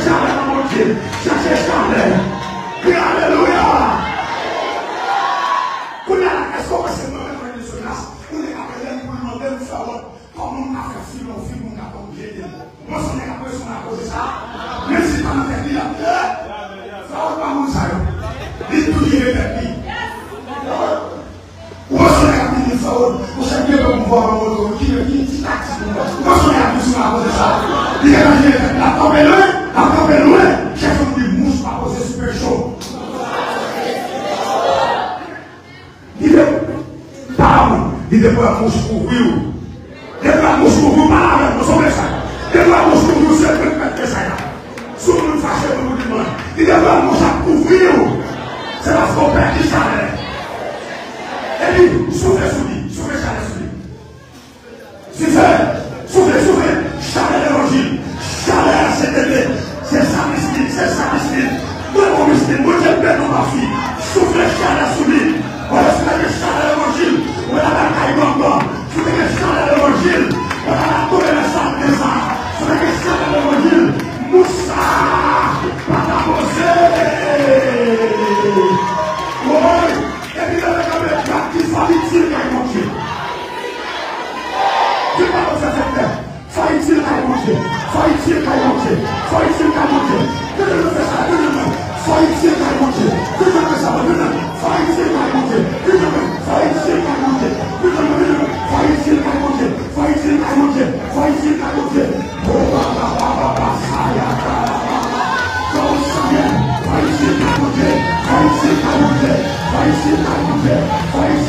Charles, mon Dieu, chercher Charles. Alléluia. Est-ce qu'on va se demander de ce place? On est capable de demander de savoir comment on a fait film, on a compris. Moi, on est capable de causer ça. Même si tu as fait là, ça va pas nous ça. Il tout dit les moi, on est capable de savoir. Vous savez bien que voir un autre qui taxe. Moi, on est capable de causer ça. Il est la tombe est loin. Chef de mouche pas poser super chaud. Il est pour la mouche pour vous. Il est pour la mouche pour vous, pas la même, nous sommes les sacs. Il est pour la mouche pour vous, c'est le fait que ça y a. Si vous nous fâchez, vous nous demandez. Il est pour la mouche à couvrir. C'est parce qu'on perd qui chalet. Et puis, soufflez sous lui, soufflez chalet sous lui. Soufflez, chalet l'évangile. Chalet CTD. C'est ça, Mistine. Moi, mon Mistine, moi, j'aime bien ma fille. Soufflez chalet sous lui. Voilà ce que c'est l'évangile. Voilà la caille d'encore. Ce que c'est l'évangile. Voilà la tour de la salle des arts. Ce que c'est l'évangile. Moussa. Patamosé. Oui. Et puis dans le cas de la qui faut-il qu'elle mange. Tu parles de cette terre. Faut-il qu'elle mange. Faut-il qu'elle mange. Faut-il qu'elle mange. Que je me fais ça. Faut-il qu'elle mange. Que je me fais ça. Faut-il qu'elle mange. Vai